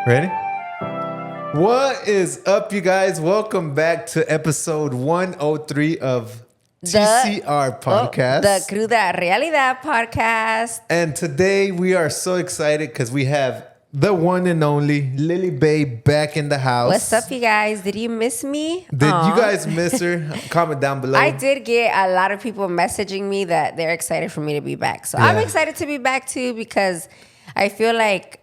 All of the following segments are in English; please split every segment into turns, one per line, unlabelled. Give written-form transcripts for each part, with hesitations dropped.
Ready? What is up, you guys? Welcome back to episode 103 of TCR Podcast.
The Cruda Realidad Podcast.
And today we are so excited because we have the one and only Lily Bae back in the house.
What's up, you guys? Did you miss me?
Did you guys miss her? Comment down below.
I did get a lot of people messaging me that they're excited for me to be back. So I'm excited to be back too because I feel like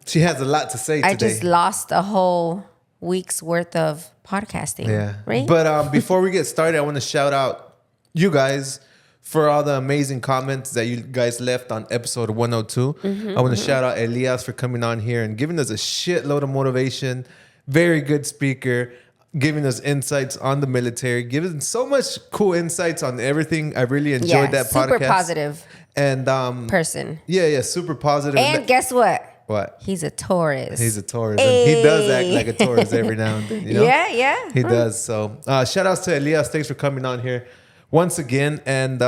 she has a lot to say today.
I just lost a whole week's worth of podcasting.
Yeah.
Right?
But before we get started, I want to shout out you guys for all the amazing comments that you guys left on episode 102. I want to shout out Elias for coming on here and giving us a shitload of motivation. Very good speaker, giving us insights on the military, giving so much cool insights on everything. I really enjoyed that podcast.
Super positive
and
person.
Yeah, super positive.
And guess what?
What?
He's a Taurus.
He's a Taurus.
Hey.
And he does act like a Taurus every now and then. You know?
Yeah.
He does. So shout outs to Elias. Thanks for coming on here once again. And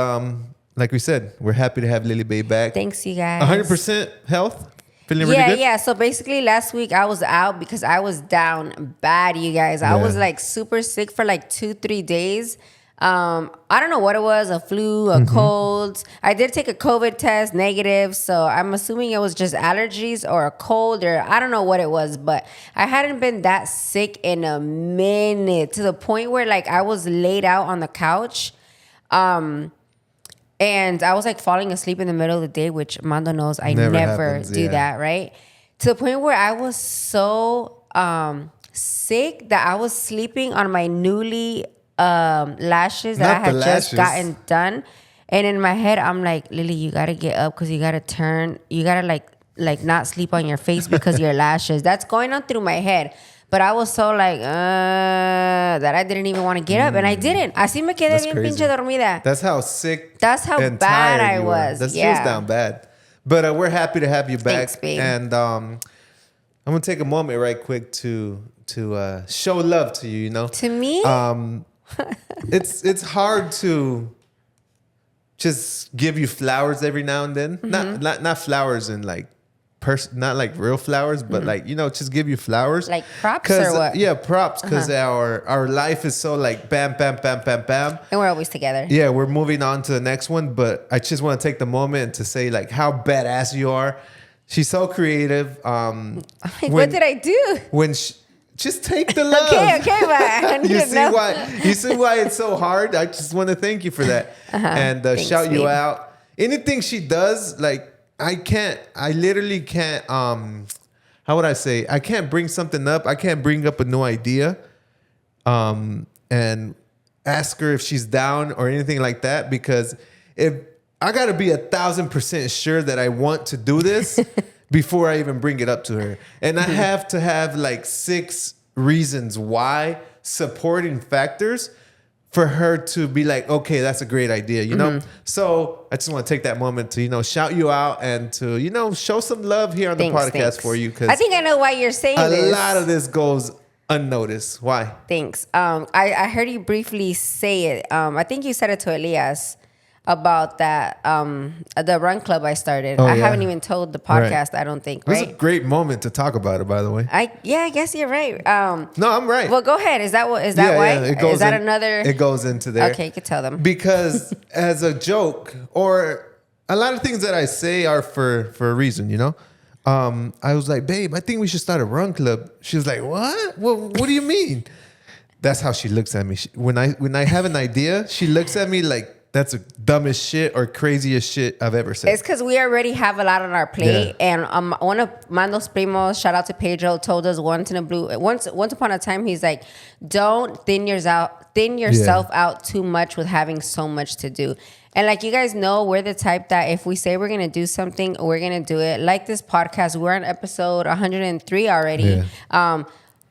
like we said, we're happy to have Lily Bae back.
Thanks, you guys.
100% health. Feeling really good?
Yeah. So basically last week I was out because I was down bad, you guys. I was like super sick for like 2-3 days. I don't know what it was, a flu, a cold. I did take a COVID test, negative. So I'm assuming it was just allergies or a cold or I don't know what it was. But I hadn't been that sick in a minute to the point where like I was laid out on the couch. And I was like falling asleep in the middle of the day, which Mando knows I never do that, right? To the point where I was so sick that I was sleeping on my newly lashes that I had just gotten done. And in my head, I'm like, Lily, you got to get up because you got to turn. You got to like not sleep on your face because of your lashes. That's going on through my head. But I was so like, that I didn't even want to get up. And I didn't. Así me quedé bien pinche dormida.
That's how sick.
That's how bad I was.
That feels down bad. But we're happy to have you back.
Thanks, babe.
And I'm going to take a moment right quick to show love to you, you know.
To me?
It's hard to just give you flowers every now and then. Not flowers in like not like real flowers, but like, you know, just give you flowers.
Like props or what?
Yeah, props, because our life is so like bam, bam, bam, bam, bam.
And we're always together.
Yeah, we're moving on to the next one, but I just want to take the moment to say like how badass you are. She's so creative.
What did I do?
Just take the love.
Okay, but
you see why it's so hard? I just want to thank you for that. And
Thanks,
shout you
babe.
out. Anything she does, like I literally can't, how would I say? I can't bring something up. I can't bring up a new idea and ask her if she's down or anything like that, because if I got to be 1,000% sure that I want to do this before I even bring it up to her. And I have to have like 6 reasons why, supporting factors for her to be like, okay, that's a great idea, you know? So I just want to take that moment to, you know, shout you out and to, you know, show some love here on the podcast for you. Cause
I think I know why you're saying this.
A lot of this goes unnoticed. Why?
Thanks. I heard you briefly say it. I think you said it to Elias about that, the run club I started. I haven't even told the podcast, I don't think, right?
It was a great moment to talk about it, by the way.
I guess you're right.
No, I'm right.
Well, go ahead. Is that why?
Yeah,
Is that another?
It goes into there.
Okay, you can tell them.
Because as a joke, or a lot of things that I say are for a reason, you know? I was like, babe, I think we should start a run club. She was like, what? Well, what do you mean? That's how she looks at me. When I have an idea, she looks at me like, that's the dumbest shit or craziest shit I've ever said.
It's because we already have a lot on our plate. Yeah. And one of Mando's primos, shout out to Pedro, told us once upon a time, he's like, don't thin yourself out too much with having so much to do. And like you guys know, we're the type that if we say we're going to do something, we're going to do it. Like this podcast, we're on episode 103 already. Yeah.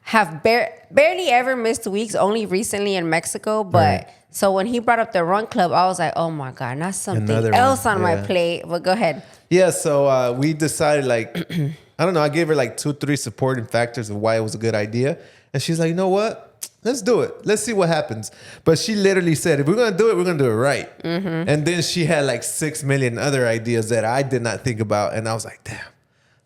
Have barely ever missed weeks, only recently in Mexico. But so when he brought up the run club, I was like, oh my God, not something else on my plate. But go ahead.
Yeah, so we decided like, I don't know, I gave her like 2-3 supporting factors of why it was a good idea. And she's like, you know what? Let's do it. Let's see what happens. But she literally said, if we're going to do it, we're going to do it right. And then she had like 6 million other ideas that I did not think about. And I was like, damn.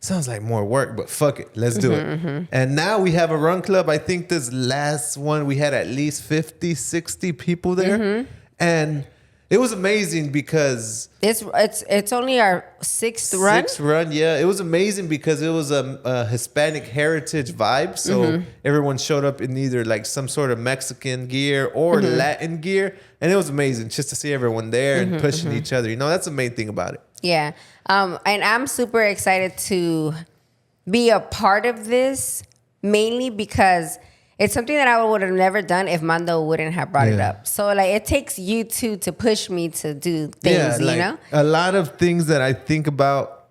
sounds like more work, but fuck it, let's do it. And now we have a run club. I think this last one we had at least 50, 60 people there, and it was amazing because
it's only our sixth run.
Yeah. It was amazing because it was a Hispanic heritage vibe. So everyone showed up in either like some sort of Mexican gear or Latin gear, and it was amazing just to see everyone there and pushing each other. You know, that's the main thing about it.
Yeah. And I'm super excited to be a part of this, mainly because it's something that I would have never done if Mando wouldn't have brought it up. So like it takes you two to push me to do things, you know?
A lot of things that I think about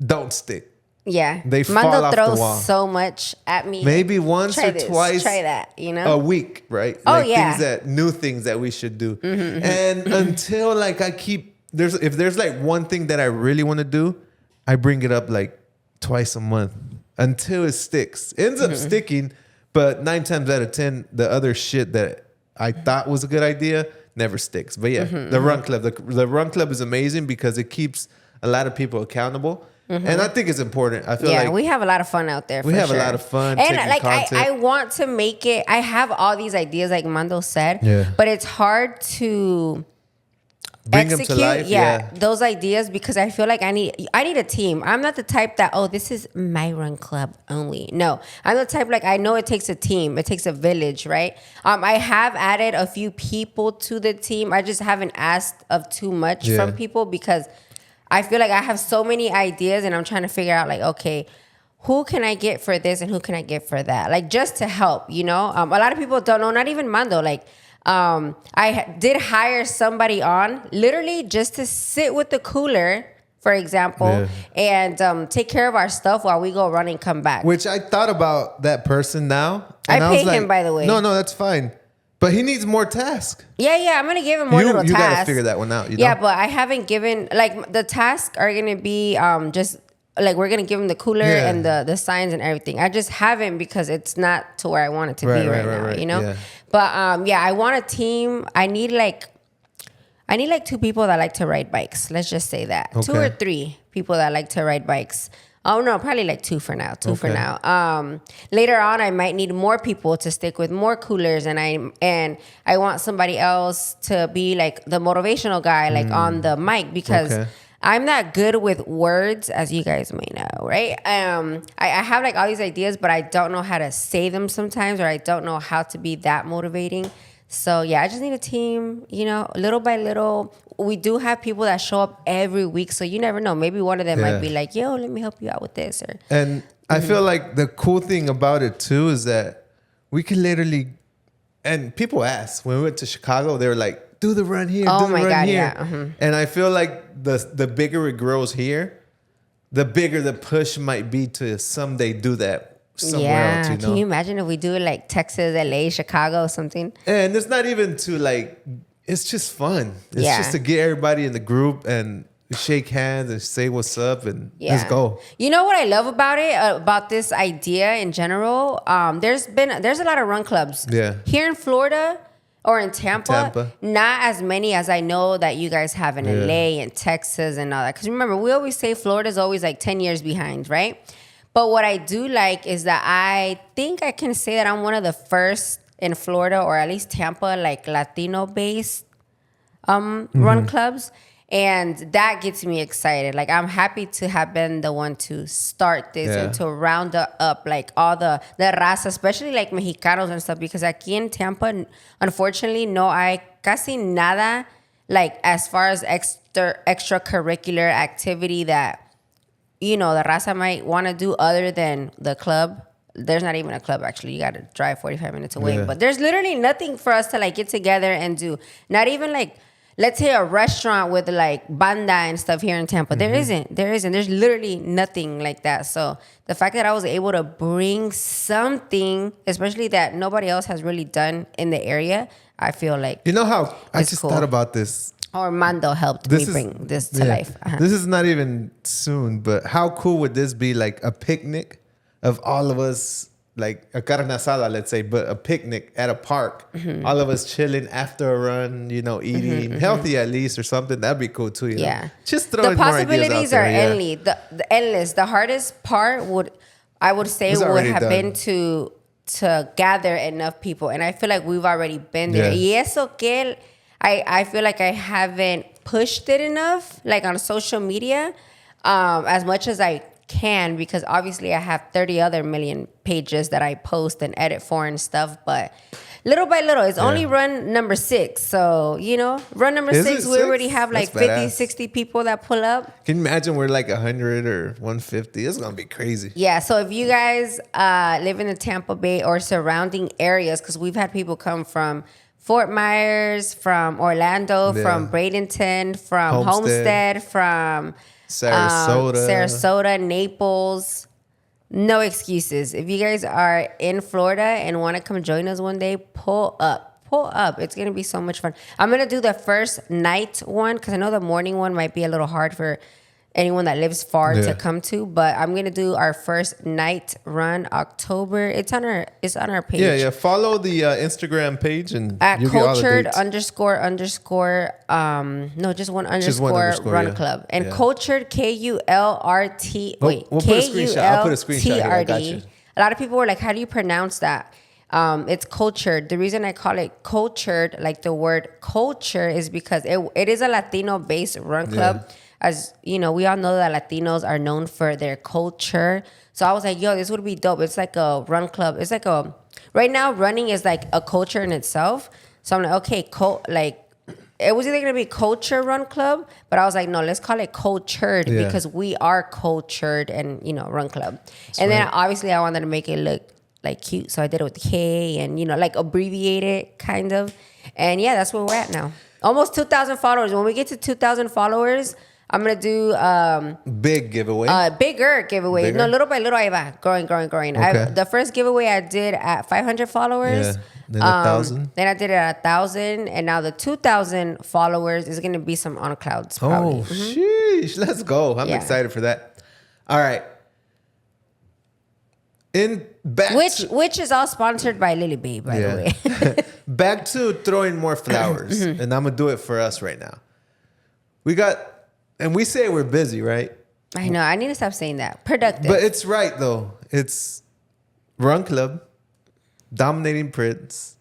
don't stick.
Yeah.
They
Mando
fall off the
throws
wall.
so much at me.
Maybe once
try
or
this,
twice
try that, you know?
a week, right?
Oh,
like
yeah.
New things that we should do. And until like if there's like one thing that I really want to do, I bring it up like twice a month until it sticks. Ends up sticking, but 9 times out of 10, the other shit that I thought was a good idea never sticks. But yeah, the run club, the run club is amazing because it keeps a lot of people accountable. And I think it's important. I feel like
we have a lot of fun out there.
We have a lot of fun.
And
taking
like
content.
I want to make it. I have all these ideas, like Mando said, but it's hard to
bring
execute
them to life.
Those ideas because I feel like I need a team. I'm not the type that this is my run club only. No, I'm the type like I know it takes a team. It takes a village, right? I have added a few people to the team. I just haven't asked of too much from people because I feel like I have so many ideas and I'm trying to figure out like, okay, who can I get for this and who can I get for that? Like just to help, you know? A lot of people don't know, not even Mando, like I did hire somebody on literally just to sit with the cooler, for example, and take care of our stuff while we go run and come back.
Which I thought about that person now. And
I
was
pay
like,
him, by the way.
No, that's fine. But he needs more tasks.
Yeah, I'm going to give him more little tasks.
You got to figure that one out.
Yeah, but I haven't given, like the tasks are going to be just like we're going to give him the cooler and the signs and everything. I just haven't because it's not to where I want it to be right now, you know? Yeah. But I want a team. I need like 2 people that like to ride bikes. Let's just say that. Okay. 2 or 3 people that like to ride bikes. Oh no, probably like 2 for now. 2 for now. Later on, I might need more people to stick with more coolers, and I want somebody else to be like the motivational guy, like on the mic, because I'm not good with words, as you guys may know, right? I have like all these ideas, but I don't know how to say them sometimes, or I don't know how to be that motivating. So yeah, I just need a team, you know, little by little. We do have people that show up every week, so you never know. Maybe one of them might be like, yo, let me help you out with this.
And I feel like the cool thing about it too is that we can literally, and people ask, when we went to Chicago, they were like, do the run here, do the run here. Yeah. And I feel like the bigger it grows here, the bigger the push might be to someday do that somewhere else, you know?
Can you imagine if we do it like Texas, LA, Chicago, or something?
And it's not even to like, it's just fun. It's just to get everybody in the group and shake hands and say what's up and let's go.
You know what I love about it, about this idea in general? There's a lot of run clubs. Yeah. Here in Florida or in Tampa, not as many as I know that you guys have in LA and Texas and all that. Because remember, we always say Florida's always like 10 years behind, right? But what I do like is that I think I can say that I'm one of the first in Florida, or at least Tampa, like Latino-based run clubs. And that gets me excited. Like, I'm happy to have been the one to start this and to round up like all the raza, especially like Mexicanos and stuff. Because aquí in Tampa, unfortunately, no hay casi nada like as far as extracurricular activity that, you know, the raza might want to do other than the club. There's not even a club, actually. You got to drive 45 minutes away. But there's literally nothing for us to like get together and do. Not even like, let's say a restaurant with like banda and stuff here in Tampa. There isn't. There's literally nothing like that. So the fact that I was able to bring something, especially that nobody else has really done in the area, I feel like,
you know how I just thought about this.
Or Mando helped me bring this to life.
This is not even soon, but how cool would this be? Like a picnic of all of us like a carne asada, let's say, but a picnic at a park. All of us chilling after a run, eating healthy at least or something. That'd be cool too.
Yeah.
Just throwing
the
more ideas out
possibilities
there.
are
Yeah.
endless. The hardest part would have been to gather enough people, and I feel like we've already been there.
Yeah.
Y eso que I feel like I haven't pushed it enough, like on social media, as much as I can, because obviously I have 30 other million pages that I post and edit for and stuff, but little by little, it's only run number 6. So, run number
Is
6,
it
we
6?
already have like
That's
50,
badass.
60 people that pull up.
Can you imagine we're like 100 or 150? It's going to be crazy.
Yeah, so if you guys live in the Tampa Bay or surrounding areas, because we've had people come from Fort Myers, from Orlando, from Bradenton, from Homestead, from Sarasota, Naples. No excuses. If you guys are in Florida and want to come join us one day, pull up. It's going to be so much fun. I'm going to do the first night one because I know the morning one might be a little hard for anyone that lives far to come to, but I'm gonna do our first night run October. It's on our page.
Yeah. Follow the Instagram page and
At
you get all the
cultured
dates.
no, just one underscore run club. And cultured KULRT. Wait,
We'll put a screenshot. I'll put a screenshot here. I got you.
A lot of people were like, "How do you pronounce that?" It's cultured. The reason I call it cultured, like the word culture, is because it is a Latino-based run club.
Yeah.
As you know, we all know that Latinos are known for their culture. So I was like, yo, this would be dope. It's like a run club. It's like right now, running is like a culture in itself. So I'm like, okay, it was either going to be culture run club, but I was like, no, let's call it cultured because we are cultured and, run club. Then obviously I wanted to make it look like cute. So I did it with K and, like abbreviate it kind of. And yeah, that's where we're at now. Almost 2,000 followers. When we get to 2,000 followers, I'm going to do
big giveaway.
Bigger giveaway.
Bigger?
No, little by little, ahí va. Growing.
Okay.
The first giveaway I did at 500 followers.
Yeah. Then 1,000.
Then I did it at 1,000. And now the 2,000 followers is going to be some on clouds probably.
Sheesh. Let's go. I'm excited for that. All right.
Which is all sponsored by Lily Babe, by the way.
Back to throwing more flowers. And I'm going to do it for us right now. And we say we're busy, right?
I know. I need to stop saying that. Productive.
But it's right, though. It's Run Club, Dominating Prince,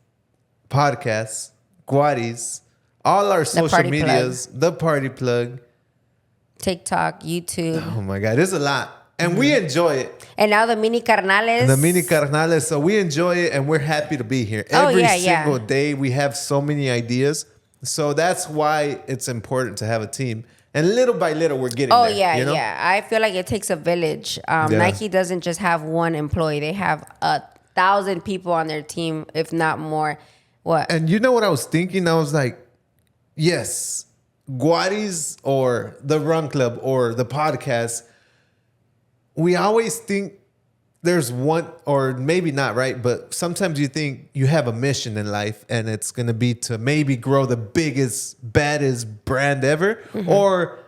podcasts, Guariz, all our social medias, The Party Plug,
TikTok, YouTube.
Oh, my God. There's a lot. And we enjoy it.
And now the mini carnales.
So we enjoy it, and we're happy to be here. Every single day, we have so many ideas. So that's why it's important to have a team. And little by little, we're getting there.
Yeah. I feel like it takes a village. Nike doesn't just have one employee. They have 1,000 people on their team, if not more. What?
And you know what I was thinking? I was like, yes, Guariz or the Run Club or the podcast, we always think there's one, or maybe not, right? But sometimes you think you have a mission in life and it's going to be to maybe grow the biggest, baddest brand ever or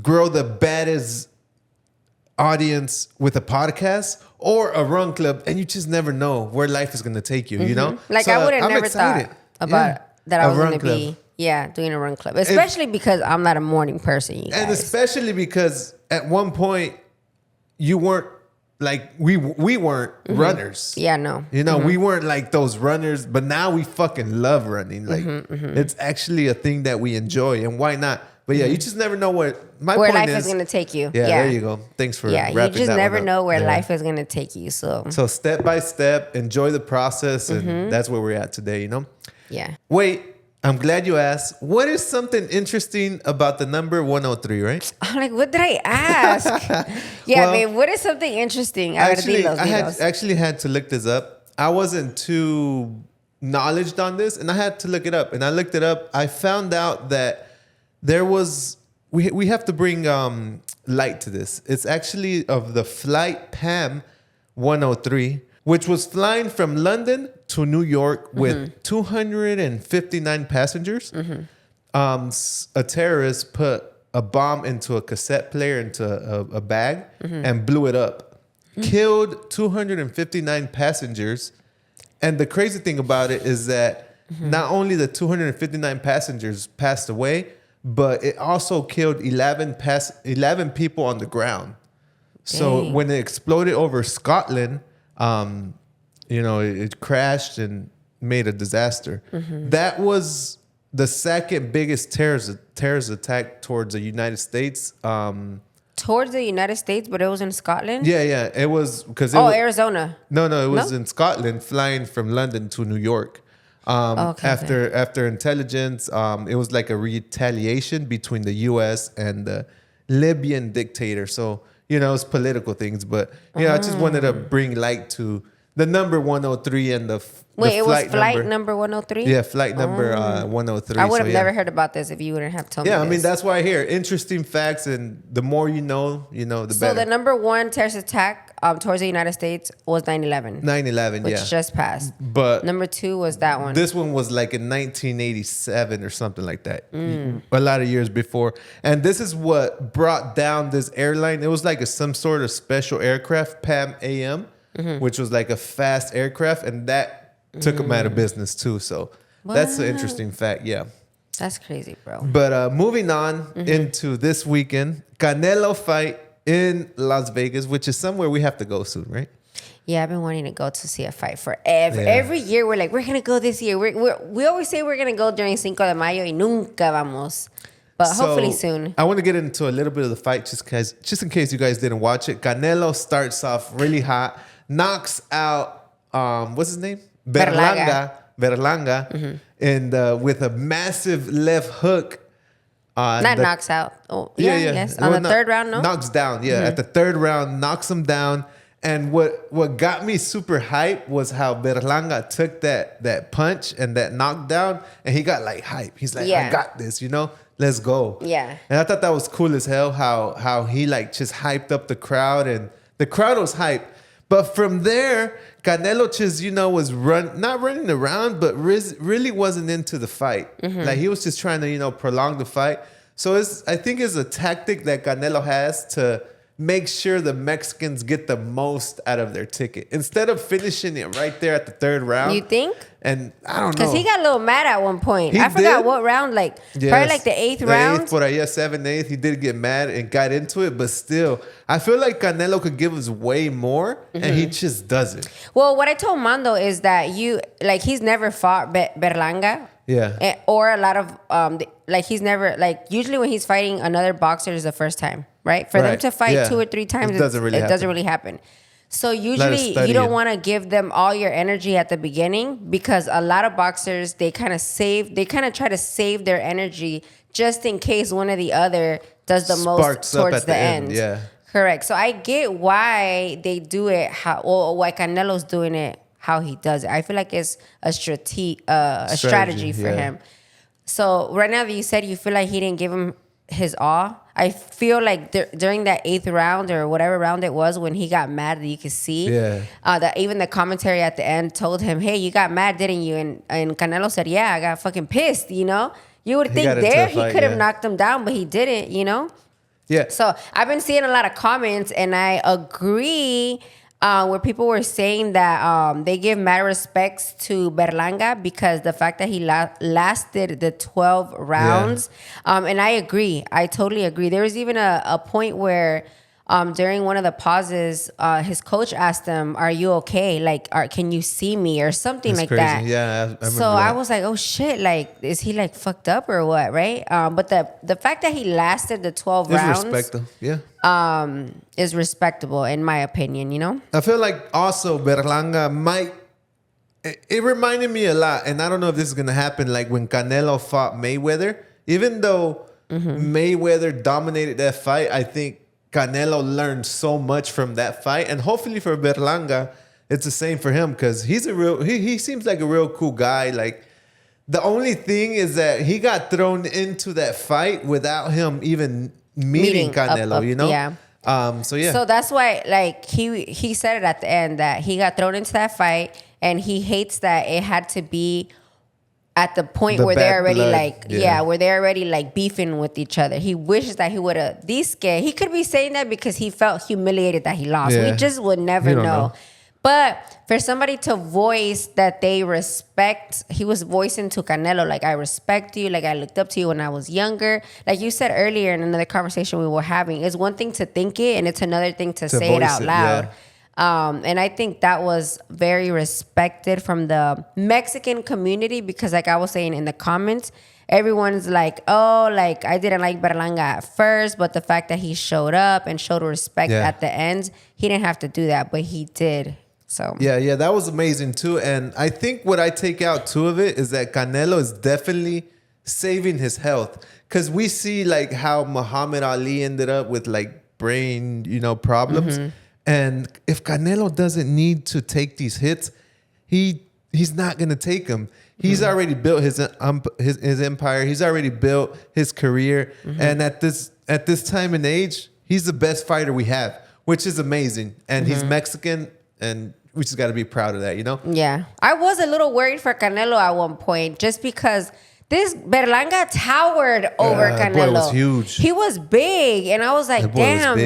grow the baddest audience with a podcast or a run club. And you just never know where life is going to take you, you know?
Like,
So
I would have
I'm
never
excited.
thought about that I was going to
club.
be, doing a run club. Especially because I'm not a morning person, you guys.
And especially because at one point you weren't like we weren't runners.
Yeah, no.
You know, we weren't like those runners, but now we fucking love running. Like it's actually a thing that we enjoy, and why not? But yeah, you just never know where
life is going to take you.
Yeah, there you go. Thanks for wrapping
you just
that
never
one up.
know where life is going to take you. So
step by step, enjoy the process, and that's where we're at today. You know.
Yeah.
Wait. I'm glad you asked. What is something interesting about the number 103, right?
I'm like, what did I ask?
Well,
babe, what is something interesting?
I actually had to look this up. I wasn't too knowledgeable on this, and I had to look it up. And I looked it up. I found out that there was... We have to bring light to this. It's actually of the flight PAM 103, which was flying from London to New York with 259 passengers. A terrorist put a bomb into a cassette player into a bag and blew it up. killed 259 passengers. And the crazy thing about it is that not only the 259 passengers passed away, but it also killed 11 people on the ground. So
Dang.
when it exploded over Scotland, it crashed and made a disaster. That was the second biggest terrorist attack towards the United States.
Towards the United States, but it was in Scotland?
Yeah. It was because
Arizona.
No, it was in Scotland, flying from London to New York. After intelligence, it was like a retaliation between the U.S. and the Libyan dictator. So, it's political things. But, I just wanted to bring light to the number 103 and the
Wait, it was flight number 103?
Yeah, flight number 103.
I would have never heard about this if you wouldn't have told me.
Yeah,
this.
I mean, that's why I hear interesting facts, and the more the better.
So the number one terrorist attack towards the United States was 9/11.
9/11,
which just passed.
But
number two was that one.
This one was like in 1987 or something like that. A lot of years before. And this is what brought down this airline. It was like some sort of special aircraft, PAM AM, which was like a fast aircraft, and that took them out of business too. So that's an interesting fact. Yeah.
That's crazy, bro.
But moving on into this weekend, Canelo fight in Las Vegas, which is somewhere we have to go soon, right?
Yeah, I've been wanting to go to see a fight forever. Yeah. Every year we're like, we're going to go this year. We always say we're going to go during Cinco de Mayo y nunca vamos. But hopefully soon. I
want to get into a little bit of the fight just in case you guys didn't watch it. Canelo starts off really hot, knocks out, what's his name? Berlanga, and with a massive left hook.
Knocks out. Oh, yes. On the third round, no?
Knocks down, At the third round, knocks him down. And what got me super hype was how Berlanga took that punch and that knockdown, and he got like hype. He's like, I got this, let's go.
Yeah.
And I thought that was cool as hell how he like just hyped up the crowd, and the crowd was hyped. But from there, Canelo just, was not running around, but really wasn't into the fight. Like he was just trying to, prolong the fight. So I think it's a tactic that Canelo has to make sure the Mexicans get the most out of their ticket. Instead of finishing it right there at the third round.
You think?
And I don't know.
Because he got a little mad at one point. I forgot what round, probably like the eighth round.
7th, 8th. He did get mad and got into it, but still, I feel like Canelo could give us way more, and he just doesn't.
Well, what I told Mando is that he's never fought Berlanga.
Yeah.
Or a lot of, he's never, usually when he's fighting another boxer is the first time, right? For them to fight 2 or 3 times, it doesn't really happen. So usually you don't want to give them all your energy at the beginning, because a lot of boxers, they kind of try to save their energy just in case one or the other does the most towards the end.
Yeah.
Correct. So I get why they do it, why Canelo's doing it how he does it. I feel like it's a strategy for him. So right now that you said you feel like he didn't give him his all, I feel like during that 8th round or whatever round it was, when he got mad, that you could see that even the commentary at the end told him, hey, you got mad, didn't you? And Canelo said, yeah, I got fucking pissed, You would think he could have knocked him down, but he didn't,
Yeah.
So I've been seeing a lot of comments, and I agree where people were saying that they give mad respects to Berlanga because the fact that he lasted the 12 rounds. And I agree. I totally agree. There was even a point where during one of the pauses, his coach asked him, are you okay? Can you see me or something like that?
Yeah, I remember
so I was like, oh shit, is he fucked up or what, right? But the fact that he lasted the 12 rounds is respectable in my opinion, I
feel like also Berlanga it reminded me a lot, and I don't know if this is going to happen, like when Canelo fought Mayweather. Even though Mayweather dominated that fight, I think Canelo learned so much from that fight, and hopefully for Berlanga, it's the same for him, because he seems like a real cool guy. The only thing is that he got thrown into that fight without him even meeting Canelo,
Yeah. So that's why, he said it at the end that he got thrown into that fight, and he hates that it had to be at the point
The
where they're
bad
already
blood,
like, where they're already like beefing with each other. He wishes that he would have he could be saying that because he felt humiliated that he lost.
Yeah.
We just would never
You don't
know.
know.
But for somebody to voice that they respect, he was voicing to Canelo, like, I respect you, like, I looked up to you when I was younger. Like you said earlier in another conversation we were having, it's one thing to think it and it's another thing to say it
voice
out
it,
loud.
yeah.
And I think that was very respected from the Mexican community because, like I was saying in the comments, everyone's like, oh, like, I didn't like Berlanga at first, but the fact that he showed up and showed respect at the end, he didn't have to do that, but he did. So
Yeah, that was amazing too. And I think what I take out too of it is that Canelo is definitely saving his health. Because we see like how Muhammad Ali ended up with like brain, problems. And if Canelo doesn't need to take these hits, he's not going to take them. He's already built his empire. He's already built his career. And at this time and age, he's the best fighter we have, which is amazing. And he's Mexican, and we just got to be proud of that,
Yeah. I was a little worried for Canelo at one point just because this Berlanga towered over Canelo.
Boy was huge.
He was big, and I was like,
That boy was
damn,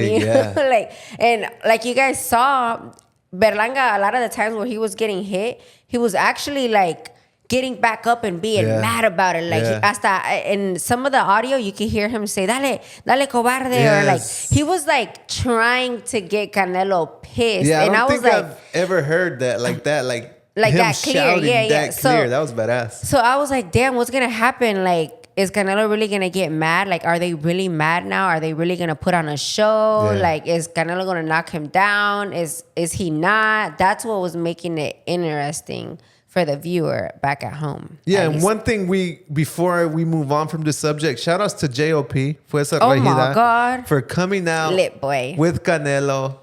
big,
like you guys saw, Berlanga, a lot of the times where he was getting hit, he was actually like getting back up and being mad about it. Like hasta in some of the audio, you can hear him say, dale cobarde. Or like, he was like trying to get Canelo pissed.
Yeah,
and
I don't
was
think
like,
I've ever heard that like that. Like him
that clear.
shouting
Yeah.
that
So,
clear. That was badass.
So I was like, damn, what's going to happen? Like, is Canelo really going to get mad? Like, are they really mad now? Are they really going to put on a show?
Yeah.
Like, is Canelo going to knock him down? Is he not? That's what was making it interesting for the viewer back at home.
Yeah, and one thing before we move on from the subject, shout outs to JOP, Fuerza
Oh
Regida,
my God.
for coming out
Lit boy.
with Canelo.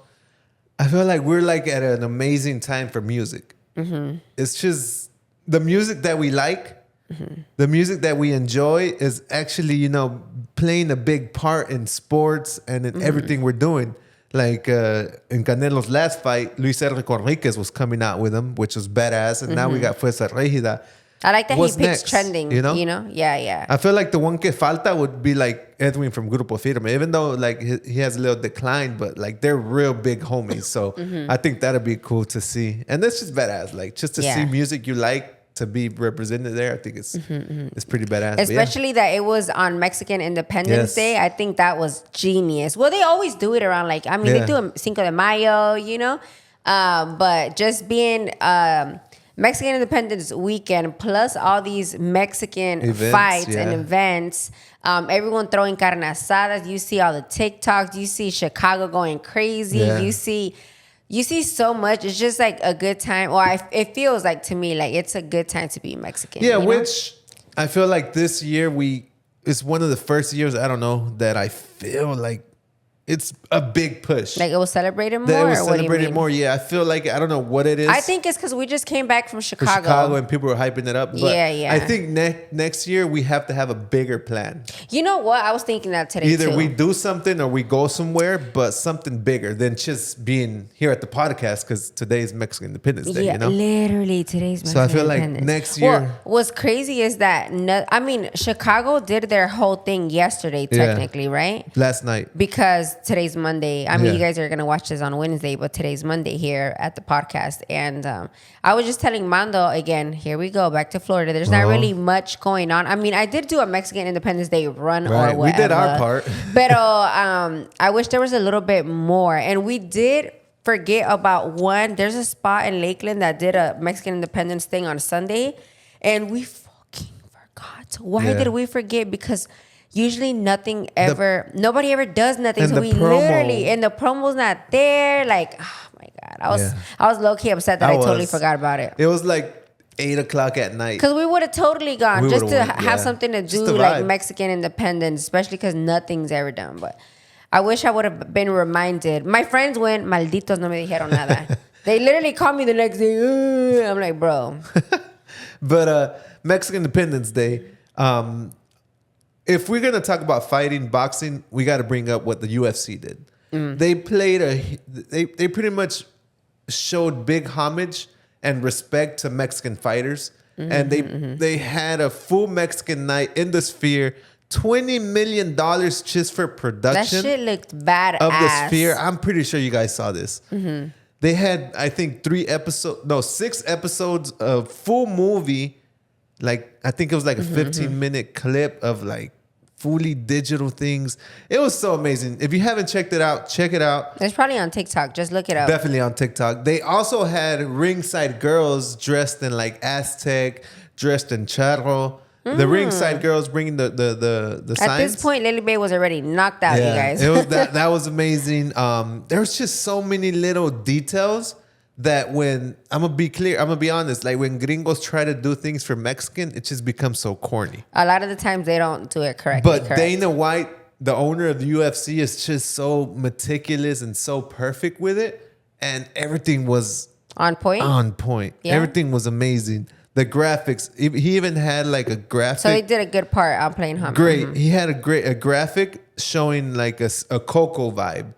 I feel like we're like at an amazing time for music. It's just the music that we like, the music that we enjoy is actually, playing a big part in sports and in everything we're doing. Like in Canelo's last fight, Luis Enrique Enriquez was coming out with him, which was badass. And now we got Fuerza Regida.
I like that
What's
he picks
next?
trending, Yeah.
I feel like the one que falta would be like Edwin from Grupo Firme, even though like he has a little decline, but like they're real big homies. So I think that'd be cool to see. And that's just badass. Like just to see music you like to be represented there, I think it's pretty badass.
Especially that it was on Mexican Independence Day. I think that was genius. Well, they always do it around they do a Cinco de Mayo, but just being Mexican Independence Weekend plus all these Mexican
Events,
fights and events, everyone throwing carne asadas. You see all the TikToks. You see Chicago going crazy.
Yeah.
You see so much. It's just like a good time. Or it feels like to me like it's a good time to be Mexican.
Yeah, which I feel like this year it's one of the first years, I don't know, that I feel like it's a big push.
Like it was celebrated more?
That it was
or what do you
celebrated
mean?
more. Yeah, I feel like, I don't know what it is.
I think it's because we just came back from
for Chicago and people were hyping it up. But
Yeah.
I think next year we have to have a bigger plan.
You know what? I was thinking that today
Either
too.
we do something or we go somewhere, but something bigger than just being here at the podcast because today is Mexican Independence Day,
literally today's Mexican
So I feel like
Independence.
next year...
Well, what's crazy is that, Chicago did their whole thing yesterday, technically, right?
Last night.
Because today's Monday. You guys are going to watch this on Wednesday, but today's Monday here at the podcast. And I was just telling Mando, again, here we go, back to Florida. There's not really much going on. I did do a Mexican Independence Day run or whatever.
We did our part.
But I wish there was a little bit more. And we did forget about one. There's a spot in Lakeland that did a Mexican Independence thing on Sunday. And we fucking forgot. Why did we forget? Because... usually nobody ever does nothing.
And
So
the
we
promo.
literally, and the promo's not there. Like, oh my God. I was low-key upset that I totally forgot about it.
It was like 8:00 at night.
Because we would have totally gone
We
just to
would've went,
have something to do,
Just the
like
vibe.
Mexican independence, especially because nothing's ever done. But I wish I would have been reminded. My friends went, malditos, no me dijeron nada. They literally called me the next day. I'm like, bro.
But Mexican Independence Day, if we're going to talk about fighting, boxing, we got to bring up what the UFC did. They they pretty much showed big homage and respect to Mexican fighters and they had a full Mexican night in the Sphere. $20 million just for production.
That shit looked badass.
Of the Sphere. I'm pretty sure you guys saw this. They had, I think, 6 episodes of full movie. Like, I think it was like a 15-minute clip of like fully digital things. It was so amazing. If you haven't checked it out, check it out.
It's probably on TikTok. Just look it up.
Definitely on TikTok. They also had ringside girls dressed in like Aztec, dressed in charro. The ringside girls bringing the signs.
At this point, Lily Bay was already knocked out, you guys.
It was that was amazing. There's just so many little details that when I'm gonna be honest, like when gringos try to do things for Mexican, it just becomes so corny.
A lot of the times they don't do it correctly.
But Dana White, the owner of the UFC, is just so meticulous and so perfect with it, and everything was
on point.
Yeah. Everything was amazing. The graphics, he even had like a graphic.
So he did a good part on playing Hummer.
Great. He had a graphic showing like a Coco vibe.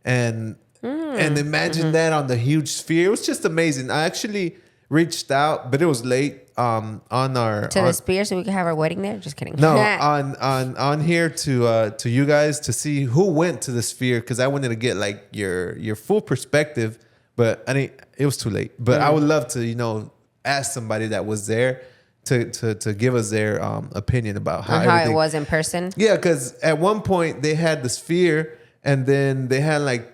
And imagine that on the huge Sphere. It was just amazing. I actually reached out, but it was late on our...
To the Sphere so we could have our wedding there? Just kidding.
No, on here to you guys to see who went to the Sphere, because I wanted to get like your full perspective, but it was too late. But I would love to, ask somebody that was there to give us their opinion about how
it was in person.
Yeah, because at one point they had the Sphere, and then they had like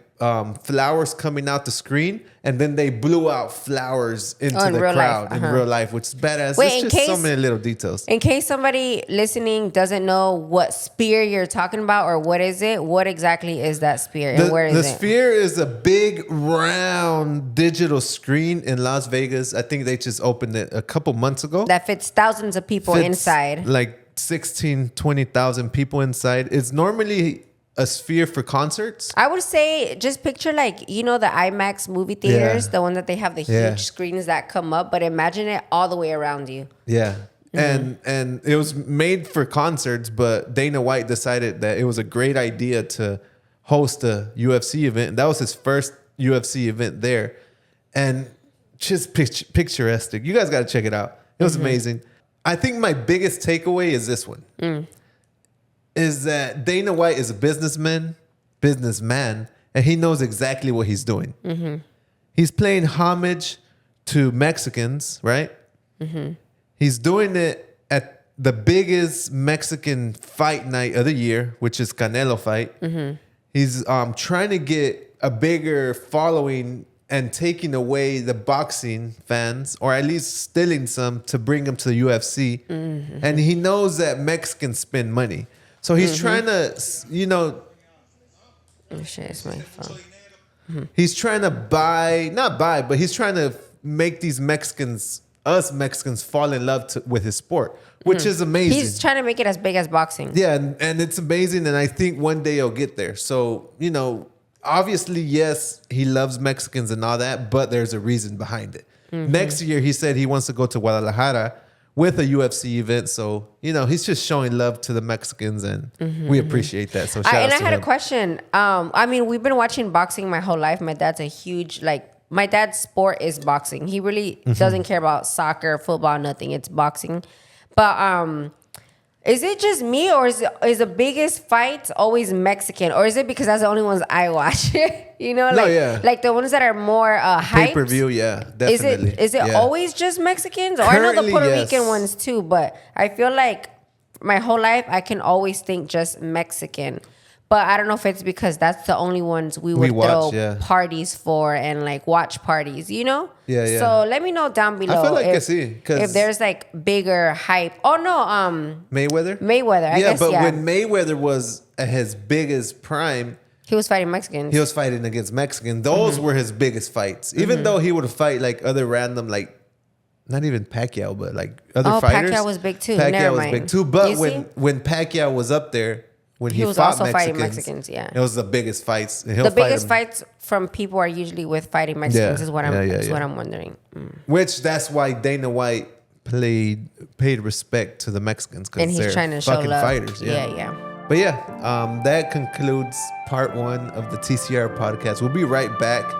flowers coming out the screen, and then they blew out flowers into the crowd in real life, which is badass. It's just so many little details.
In case somebody listening doesn't know what Sphere you're talking about, or what is it, what exactly is that Sphere, and where is it?
The Sphere is a big round digital screen in Las Vegas. I think they just opened it a couple months ago.
That fits thousands of people inside.
Like 20,000 people inside. It's normally a Sphere for concerts.
I would say just picture like, the IMAX movie theaters, the one that they have the huge screens that come up, but imagine it all the way around you.
Yeah. And it was made for concerts, but Dana White decided that it was a great idea to host a UFC event. That was his first UFC event there. And just picturesque. You guys got to check it out. It was amazing. I think my biggest takeaway is this one. Is that Dana White is a businessman, and he knows exactly what he's doing. He's paying homage to Mexicans, right? He's doing it at the biggest Mexican fight night of the year, which is Canelo fight. He's trying to get a bigger following and taking away the boxing fans, or at least stealing some to bring them to the UFC. And he knows that Mexicans spend money. So he's trying to,
Oh shit, it's my phone.
He's trying to but he's trying to make these us Mexicans fall in love with his sport, which is amazing.
He's trying to make it as big as boxing.
Yeah, and it's amazing, and I think one day he'll get there. So, obviously, yes, he loves Mexicans and all that, but there's a reason behind it. Next year, he said he wants to go to Guadalajara with a UFC event. So, he's just showing love to the Mexicans, and we appreciate that. So shout out to him.
I had a question. We've been watching boxing my whole life. My dad's a huge, my dad's sport is boxing. He really doesn't care about soccer, football, nothing. It's boxing. But is it just me, or is the biggest fights always Mexican? Or is it because that's the only ones I watch? Like the ones that are more hyped?
Pay-per-view, yeah, definitely.
Is it always just Mexicans? Or I know the Puerto Rican ones too, but I feel like my whole life I can always think just Mexican. But I don't know if it's because that's the only ones we would throw parties for and watch parties,
Yeah, yeah.
So let me know down below.
I feel like if
there's bigger hype. Oh no,
Mayweather.
I guess,
when Mayweather was at his biggest prime,
he was fighting Mexicans.
He was fighting against Mexicans. Those were his biggest fights. Even though he would fight other random not even Pacquiao, but other fighters.
Pacquiao was big too.
Pacquiao was big too. But when Pacquiao was up there, when he
was
fought
also
Mexicans,
fighting Mexicans,
it was the biggest fights.
The biggest fights from people are usually with fighting Mexicans, is what I'm wondering.
Which that's why Dana White paid respect to the Mexicans, because they're
trying to show
fucking
love.
fighters.
Yeah.
But that concludes part 1 of the TCR podcast. We'll be right back.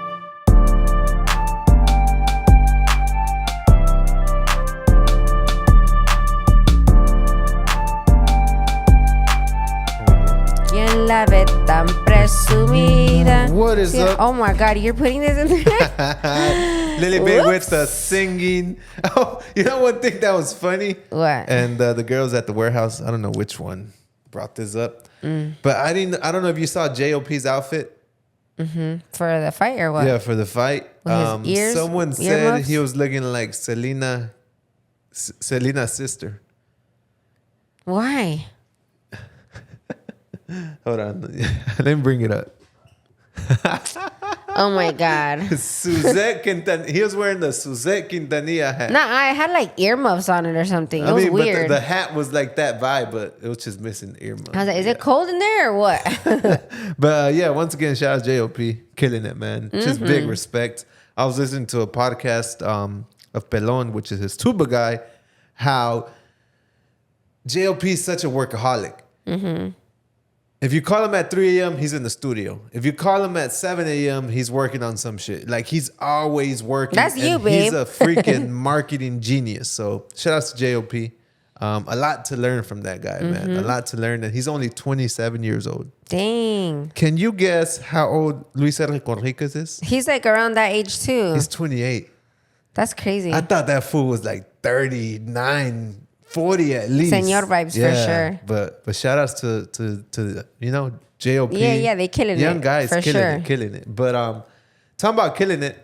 la ve tan presumida.
What is up?
Oh my God, you're putting this in there?
Lily Bay with the singing. Oh, you know one thing that was funny?
What?
And the girls at the warehouse, I don't know which one brought this up, but I don't know if you saw JOP's outfit.
For the fight or what?
Yeah, for the fight.
With his ears,
Someone said
earmuffs?
he was looking like Selena's sister.
Why?
Hold on. I didn't bring it up.
Oh my God.
Suzette Quintanilla. He was wearing the Suzette Quintanilla hat.
Nah, I had like earmuffs on it or something. It was
but
weird.
the hat was like that vibe, but it was just missing earmuffs.
I was like, is it cold in there or what?
But yeah, once again, shout out JOP. Killing it, man. Just big respect. I was listening to a podcast of Pelon, which is his tuba guy, how JOP is such a workaholic. If you call him at 3 a.m., he's in the studio. If you call him at 7 a.m., he's working on some shit. Like, he's always working.
That's you,
and
babe.
He's a freaking marketing genius. So, shout out to JOP. A lot to learn from that guy, man. A lot to learn. And he's only 27 years old.
Dang.
Can you guess how old Luis Enrique Enriquez is?
He's like around that age too.
He's 28.
That's crazy.
I thought that fool was like 39, 40 at least.
Senor vibes for sure.
But shout outs to JOP.
Yeah, they killing it.
Young guys
for
killing it. But talking about killing it,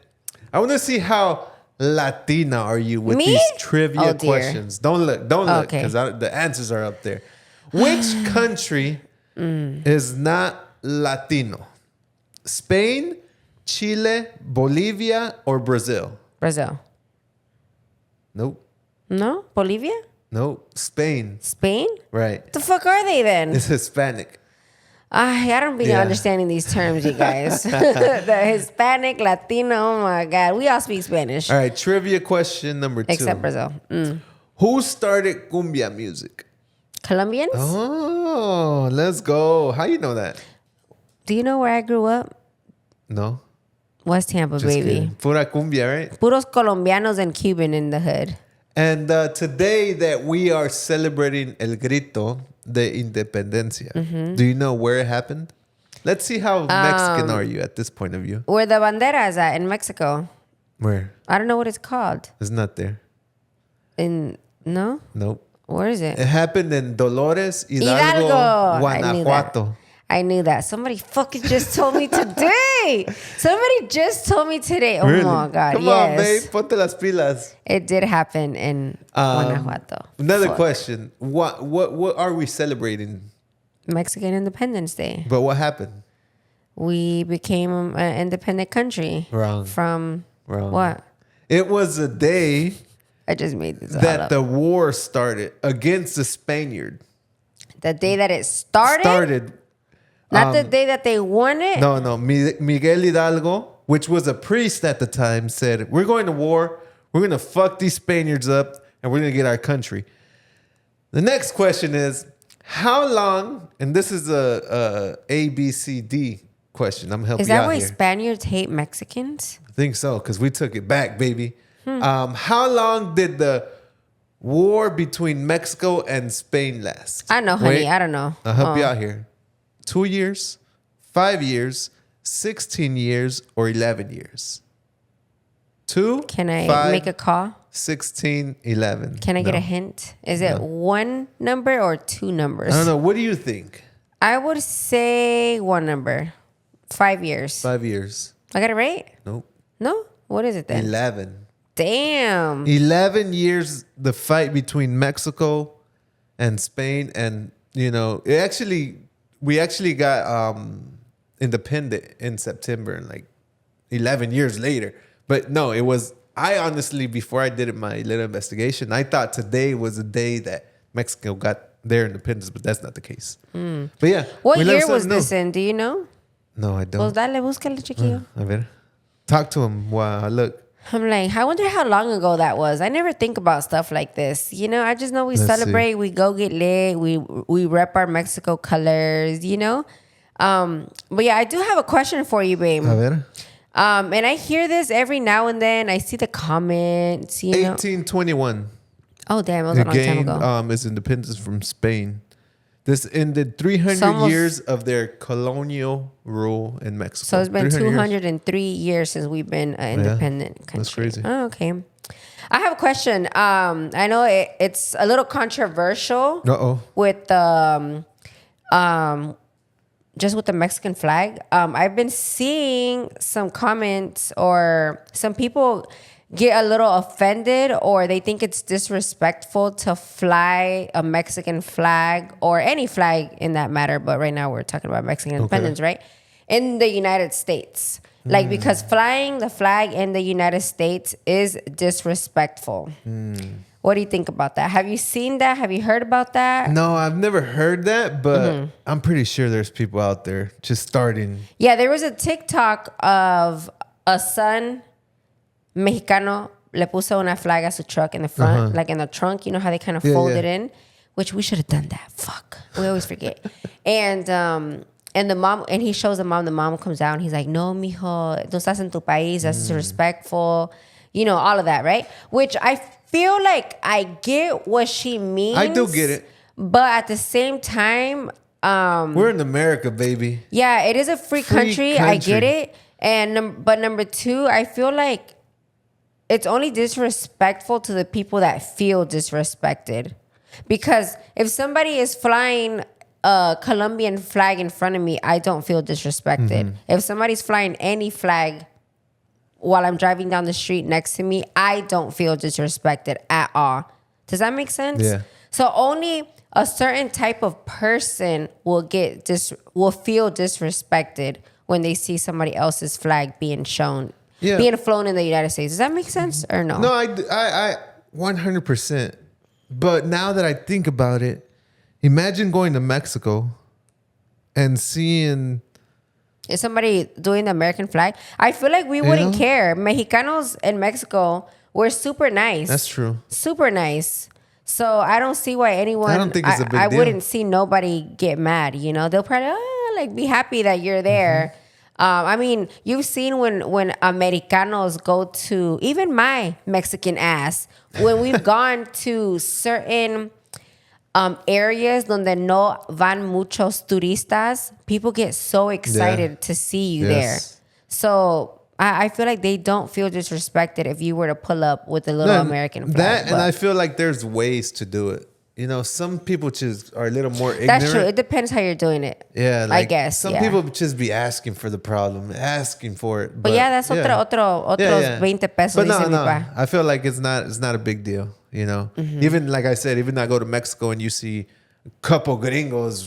I want to see how Latina are you with
Me?
these trivia
Oh, dear.
questions. Don't look,
Okay.
because the answers are up there. Which country is not Latino? Spain, Chile, Bolivia, or Brazil?
Brazil.
Nope.
No? Bolivia?
Nope. Spain.
Spain?
Right.
The fuck are they then?
It's Hispanic.
I don't be
Yeah.
understanding these terms, you guys. The Hispanic, Latino, oh my God. We all speak Spanish.
All right. Trivia question number 2.
Except Brazil.
Who started cumbia music?
Colombians?
Oh, let's go. How you know that?
Do you know where I grew up?
No.
West Tampa,
Just
baby.
kidding. Pura cumbia, right?
Puros Colombianos and Cuban in the hood.
And today that we are celebrating El Grito de Independencia, do you know where it happened? Let's see how Mexican are you at this point of view.
Where the bandera is at in Mexico.
Where?
I don't know what it's called.
It's not there.
No?
Nope.
Where is it?
It happened in Dolores, Hidalgo, Guanajuato.
I knew that. Somebody fucking just told me today. Somebody just told me today. Oh
Really?
my God.
Come
yes.
on, babe. Ponte las pilas.
It did happen in Guanajuato.
Another
Fuck.
question. What are we celebrating?
Mexican Independence Day.
But what happened?
We became an independent country.
Wrong.
From
Wrong.
what?
It was a day
I just made this all
that
up.
the war started against the Spaniard.
The day that it started? Not the day that they won it?
No. Miguel Hidalgo, which was a priest at the time, said, we're going to war. We're going to fuck these Spaniards up and we're going to get our country. The next question is, how long, and this is a B, C, D question. I'm helping
Is
you
that
out
why
here.
Spaniards hate Mexicans?
I think so, because we took it back, baby. How long did the war between Mexico and Spain last?
I know, honey.
Wait,
I don't know.
I'll help you out here. 2 years, 5 years, 16 years, or 11 years? 2,
Can I
5,
make a call?
16, 11.
Can I get
No.
a hint? Is it one number or two numbers?
I don't know. What do you think?
I would say one number. 5 years.
5 years.
I got it right?
Nope.
No? What is it then?
11.
Damn.
11 years, the fight between Mexico and Spain. And, we actually got independent in September, and like 11 years later. But no, it was, I honestly, before I did my little investigation, I thought today was the day that Mexico got their independence, but that's not the case. But yeah.
What
we learned
year was
something new.
this in? Do you know?
No, I don't.
Pues dale, búscale, chiquillo.
A ver. Talk to him while I look.
I'm like, I wonder how long ago that was. I never think about stuff like this. I just know we
Let's
celebrate, we go get lit, we rep our Mexico colors, But yeah, I do have a question for you, babe.
A ver.
And I hear this every now and then. I see the comments,
1821.
Oh, damn, it was a
The
long time
game
ago.
is independence from Spain. This ended 300
almost-
years of their colonial rule in Mexico.
So it's been
300
203 years since we've been an independent country.
That's crazy.
Oh, okay. I have a question. I know it's a little controversial with just with the Mexican flag. I've been seeing some comments or some people get a little offended or they think it's disrespectful to fly a Mexican flag or any flag in that matter. But right now we're talking about Mexican independence, right? In the United States. Like, because flying the flag in the United States is disrespectful. What do you think about that? Have you seen that? Have you heard about that?
No, I've never heard that, but I'm pretty sure there's people out there just starting.
Yeah, there was a TikTok of a son Mexicano le puso una flag a su truck in the front, like in the trunk. You know how they kind of fold it in? Which we should have done that. Fuck. We always forget. And the mom, and he shows the mom comes out and he's like, no, mijo, no estás en tu país, that's disrespectful. You know, all of that, right? Which I feel like I get what she means.
I do get it.
But at the same time,
we're in America, baby.
Yeah, it is a free country. I get it. And but number two, I feel like it's only disrespectful to the people that feel disrespected. Because if somebody is flying a Colombian flag in front of me, I don't feel disrespected. If somebody's flying any flag while I'm driving down the street next to me, I don't feel disrespected at all. Does that make sense?
Yeah.
So only a certain type of person will feel disrespected when they see somebody else's flag being shown, being flown in the United States. Does that make sense or no?
No, I 100%. But now that I think about it, imagine going to Mexico and seeing...
Is somebody doing the American flag? I feel like we wouldn't care. Mexicanos in Mexico, we're super nice.
That's true.
Super nice. So I don't see why anyone...
I don't think it's a big deal.
I wouldn't see nobody get mad, you know? They'll probably be happy that you're there. I mean, you've seen when Americanos go to... Even my Mexican ass, when we've gone to certain... areas donde no van muchos turistas, people get so excited to see you there. So I feel like they don't feel disrespected if you were to pull up with a little American flag.
That, and I feel like there's ways to do it. You know, some people just are a little more ignorant.
That's true. It depends how you're doing it.
Yeah, like
I guess.
Some people just be asking for the problem, asking for it.
But yeah, that's otros 20 pesos.
But no, I feel like it's not a big deal. You know, even like I said, even I go to Mexico and you see a couple gringos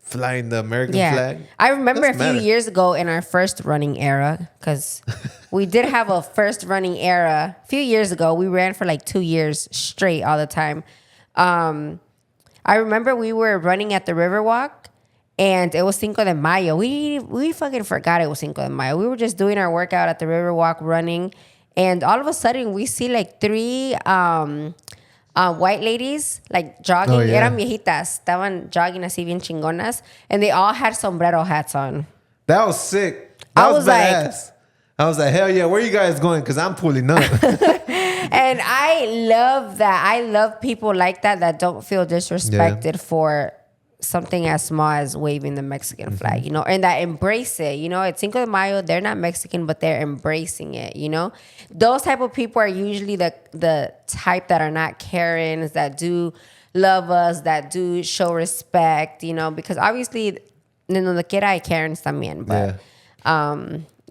flying the American flag.
I remember a few years ago in our first running era, because we did have a first running era. A few years ago, we ran for like 2 years straight all the time. I remember we were running at the Riverwalk and it was Cinco de Mayo. We fucking forgot it was Cinco de Mayo. We were just doing our workout at the Riverwalk running. And all of a sudden, we see like 3 white ladies like jogging. Eran viejitas. Estaban jogging así bien chingonas. And they all had sombrero hats on.
That was sick. That was badass. I was like, hell yeah, where you guys going? Because I'm pulling up.
And I love that. I love people like that don't feel disrespected for something as small as waving the Mexican flag, you know, and that embrace it. You know, it's Cinco de Mayo. They're not Mexican, but they're embracing it, you know. Those type of people are usually the type that are not Karens, that do love us, that do show respect, you know, because obviously, en donde quiera hay Karens también. But,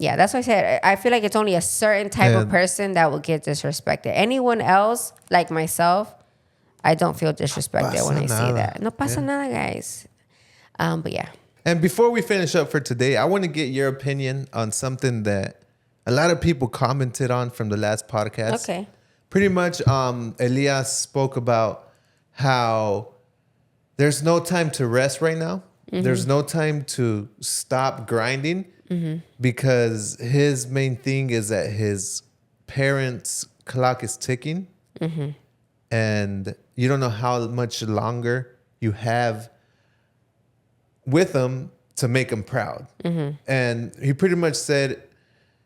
yeah, that's why I said, I feel like it's only a certain type of person that will get disrespected. Anyone else, like myself, I don't feel disrespected when I see that. No pasa nada, guys. But yeah.
And before we finish up for today, I want to get your opinion on something that a lot of people commented on from the last podcast.
Okay.
Pretty much, Elias spoke about how there's no time to rest right now. There's no time to stop grinding because his main thing is that his parents' clock is ticking. And you don't know how much longer you have with them to make them proud. And he pretty much said,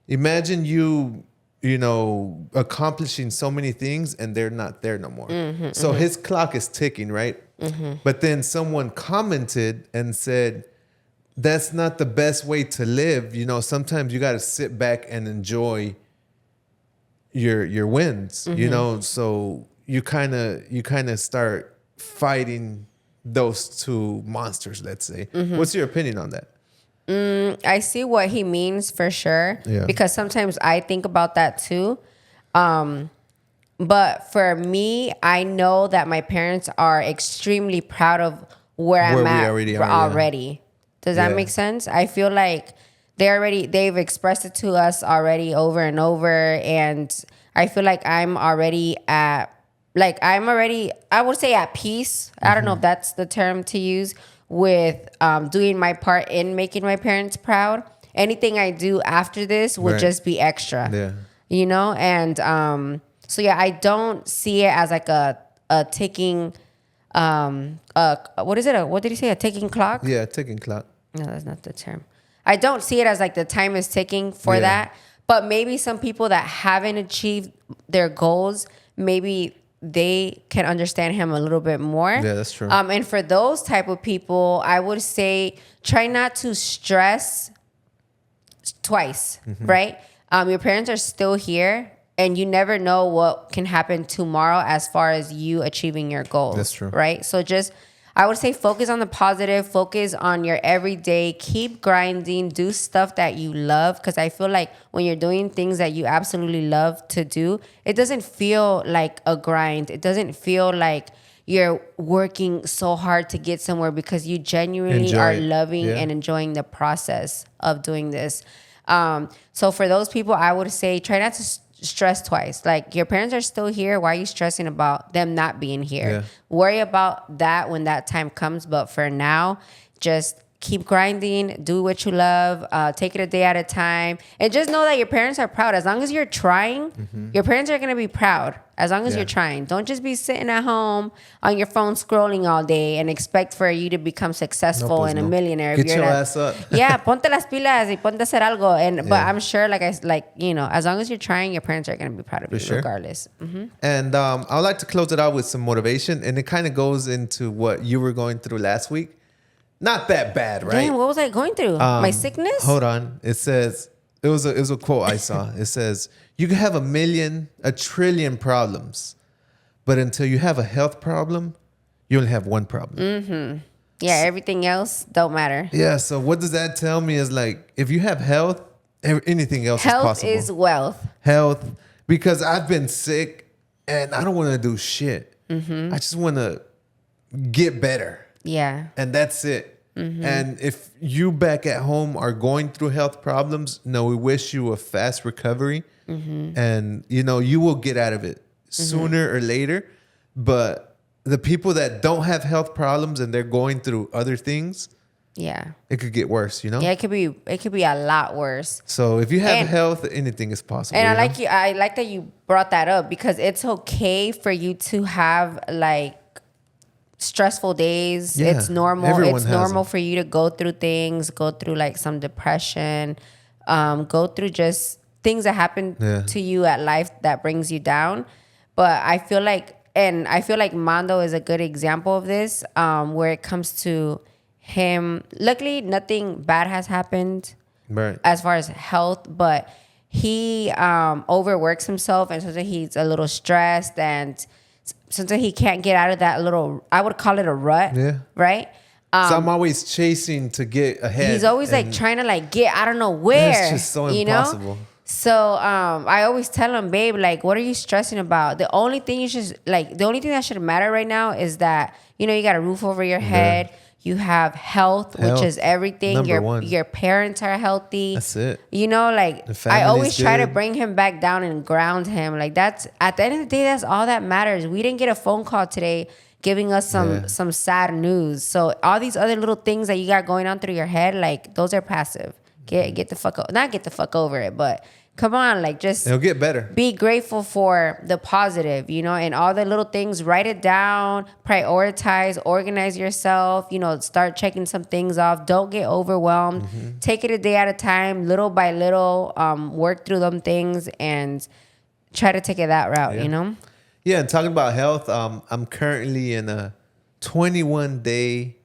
imagine you know, accomplishing so many things and they're not there no more. So his clock is ticking, right? But then someone commented and said, that's not the best way to live. You know, sometimes you got to sit back and enjoy your wins, you know? So you kind of start fighting those two monsters, let's say. What's your opinion on that?
I see what he means for sure.
Yeah.
Because sometimes I think about that too. But for me, I know that my parents are extremely proud of where I'm at already. Does that make sense? I feel like they've expressed it to us already over and over. And I feel like I would say at peace. I don't know if that's the term to use, with doing my part in making my parents proud. Anything I do after this would just be extra.
Yeah.
You know? And so yeah, I don't see it as like a ticking what is it? What did he say? A ticking clock?
Yeah, ticking clock.
No, that's not the term. I don't see it as like the time is ticking for that. But maybe some people that haven't achieved their goals, maybe they can understand him a little bit more.
Yeah, that's true.
And for those type of people, I would say try not to stress twice, right? Your parents are still here, and you never know what can happen tomorrow as far as you achieving your goals.
That's true.
Right? So I would say focus on the positive, focus on your everyday, keep grinding, do stuff that you love. Because I feel like when you're doing things that you absolutely love to do, it doesn't feel like a grind. It doesn't feel like you're working so hard to get somewhere, because you genuinely are loving and enjoying the process of doing this. So for those people, I would say try not to stress twice. Like, your parents are still here. Why are you stressing about them not being here?
Yeah.
Worry about that when that time comes. But for now, just keep grinding, do what you love, take it a day at a time, and just know that your parents are proud. As long as you're trying, your parents are going to be proud. As long as you're trying. Don't just be sitting at home on your phone scrolling all day and expect for you to become successful and a millionaire.
Get your ass up.
Yeah, ponte las pilas y ponte a hacer algo. But I'm sure, as long as you're trying, your parents are going to be proud of you regardless.
And I would like to close it out with some motivation, and it kind of goes into what you were going through last week. Not that bad, right?
Damn, what was I going through? My sickness?
Hold on. It says, it was a quote I saw. It says, you can have a trillion problems, but until you have a health problem, you only have one problem.
Yeah, everything else don't matter.
Yeah, so what does that tell me is, like, if you have health, anything else is possible.
Health is wealth.
Health, because I've been sick and I don't want to do shit. I just want to get better.
Yeah.
And that's it. And if you back at home are going through health problems, we wish you a fast recovery. And, you will get out of it sooner or later. But the people that don't have health problems and they're going through other things, it could get worse,
Yeah, it could be a lot worse.
So if you have health, anything is possible.
And I like that you brought that up, because it's okay for you to have stressful days.
Yeah,
it's normal.
it's
normal for you to go through things, go through some depression, go through just things that happen to you at life that brings you down. But I feel like Mando is a good example of this, where it comes to him. Luckily, nothing bad has happened as far as health, but he overworks himself, and sometimes he's a little stressed, and sometimes he can't get out of that little, I would call it a rut, right?
So I'm always chasing to get ahead.
He's always trying to get, I don't know where.
It's just so impossible.
So I always tell him, babe, what are you stressing about? The only thing that should matter right now is that, you got a roof over your head. You have health, which is everything.
Number one.
Your parents are healthy.
That's it.
I always try to bring him back down and ground him. That's, at the end of the day, that's all that matters. We didn't get a phone call today giving us some sad news. So all these other little things that you got going on through your head, those are passive. Get the fuck not get the fuck over it, but come on, just
it'll get better.
Be grateful for the positive, and all the little things. Write it down, prioritize, organize yourself, start checking some things off. Don't get overwhelmed. Take it a day at a time, little by little, work through them things and try to take it that route,
Yeah, and talking about health, I'm currently in a 21-day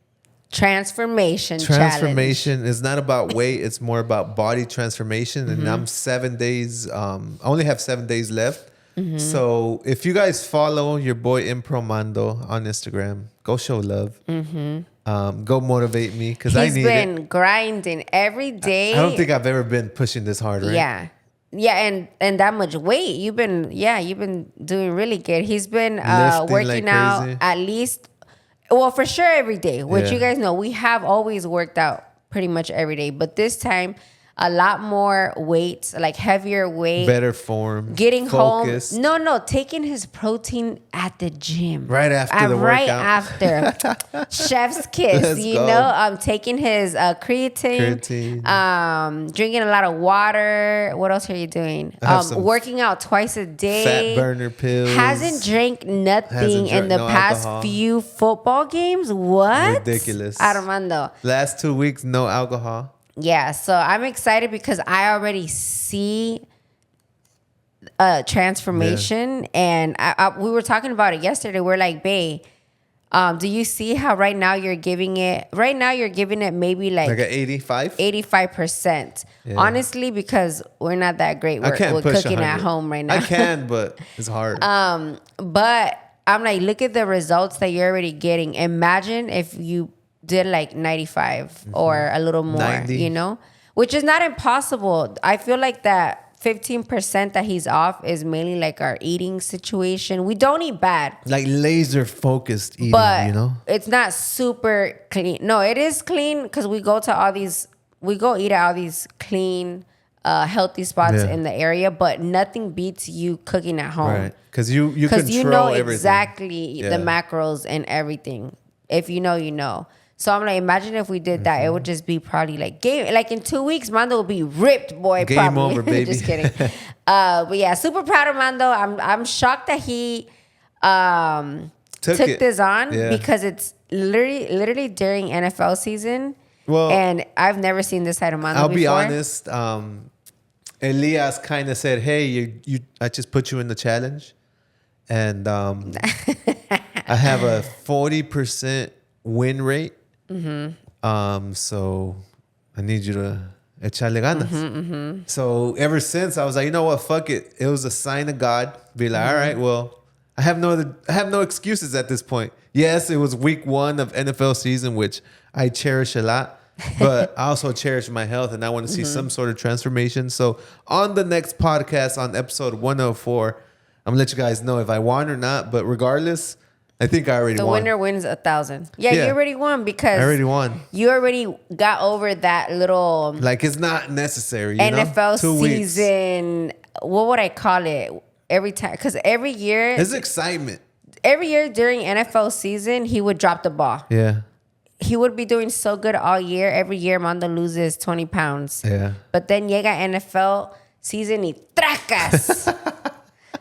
transformation challenge.
Is not about weight. It's more about body transformation. And I'm 7 days. I only have 7 days left. So if you guys follow your boy Mando on Instagram, go show love. Go motivate me because I need it.
He's been grinding every day.
I don't think I've ever been pushing this hard, right?
Yeah, and that much weight. You've been doing really good. He's been
Lifting
working
like
out
crazy.
at least, well, for sure every day. Which you guys know, we have always worked out pretty much every day. But this time, a lot more weight, like heavier weight.
Better form.
Getting
focused.
home. No, taking his protein at the gym.
Right after the
right
workout.
After. Chef's kiss.
Let's
you
go.
know, taking his creatine. Drinking a lot of water. What else are you doing? Working out twice a day.
Fat burner pills.
Hasn't drank nothing in the past
alcohol.
few football games. What?
Ridiculous.
Armando.
Last 2 weeks, no alcohol.
Yeah, so I'm excited because I already see transformation, and we were talking about it yesterday. We're like, babe, do you see how right now you're giving it? Right now you're giving it maybe like
an 85,
85%.
Yeah.
Honestly, because we're not that great. We're cooking
100.
at home right now.
I can, but it's hard.
But I'm like, look at the results that you're already getting. Imagine if you did like 95 or a little more,
90.
you know, which is not impossible. I feel like that 15% that he's off is mainly like our eating situation. We don't eat bad,
like laser focused eating,
but
you know?
it's not super clean. No, it is clean because we go to we go eat at all these clean, healthy spots in the area, but nothing beats you cooking at home.
Right. Because you control
you know
everything.
exactly the macros and everything. If you know, you know. So I'm like, imagine if we did that, it would just be probably like in 2 weeks, Mando will be ripped, boy.
Game
probably.
over, baby.
Just kidding. But yeah, super proud of Mando. I'm shocked that he took this on because it's literally during NFL season.
Well,
and I've never seen this side of Mando
I'll
before.
be honest. Elias kind of said, "Hey, I just put you in the challenge, and I have a 40% win rate. So I need you to echarle ganas." So ever since I was like, you know what, fuck it. It was a sign of God. Be like, all right, well, I have no excuses at this point. Yes, it was week 1 of NFL season, which I cherish a lot, but I also cherish my health and I want to see some sort of transformation. So on the next podcast, on episode 104, I'm gonna let you guys know if I won or not. But regardless, I think I already won.
The winner wins 1,000. Yeah, you already won because
I already won.
You already got over that little
Like it's not necessary. You
NFL
know? 2
season.
Weeks.
What would I call it? Every time, because every year,
It's excitement.
every year during NFL season, he would drop the ball.
Yeah.
He would be doing so good all year. Every year, Mando loses 20 pounds.
Yeah.
But then llega NFL season y tracas.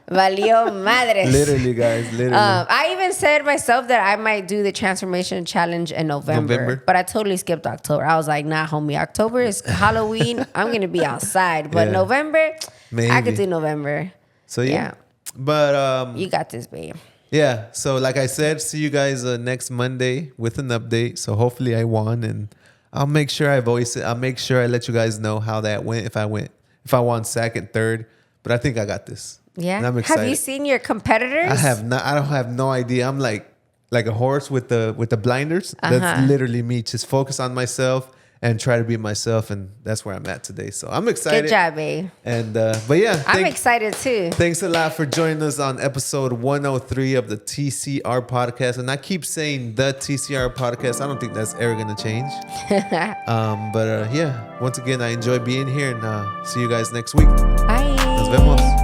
Valió madres.
Literally, guys. Literally.
I even said myself that I might do the transformation challenge in November. But I totally skipped October. I was like, nah, homie. October is Halloween. I'm going to be outside. But November,
Maybe.
I could do November.
So, yeah. But,
you got this, babe.
yeah. So, like I said, see you guys next Monday with an update. So, hopefully I won. And I'll make sure I voice it. I'll make sure I let you guys know how that went. If I won second, third. But I think I got this.
Yeah.
And I'm excited.
Have you seen your competitors?
I don't have no idea. I'm like a horse with the blinders. That's literally me. Just focus on myself and try to be myself, and that's where I'm at today. So I'm excited.
Good job, babe.
And but yeah,
I'm excited too.
Thanks a lot for joining us on episode 103 of the TCR podcast. And I keep saying the TCR podcast. I don't think that's ever gonna change. But yeah, once again, I enjoy being here, and see you guys next week.
Bye.
Nos vemos.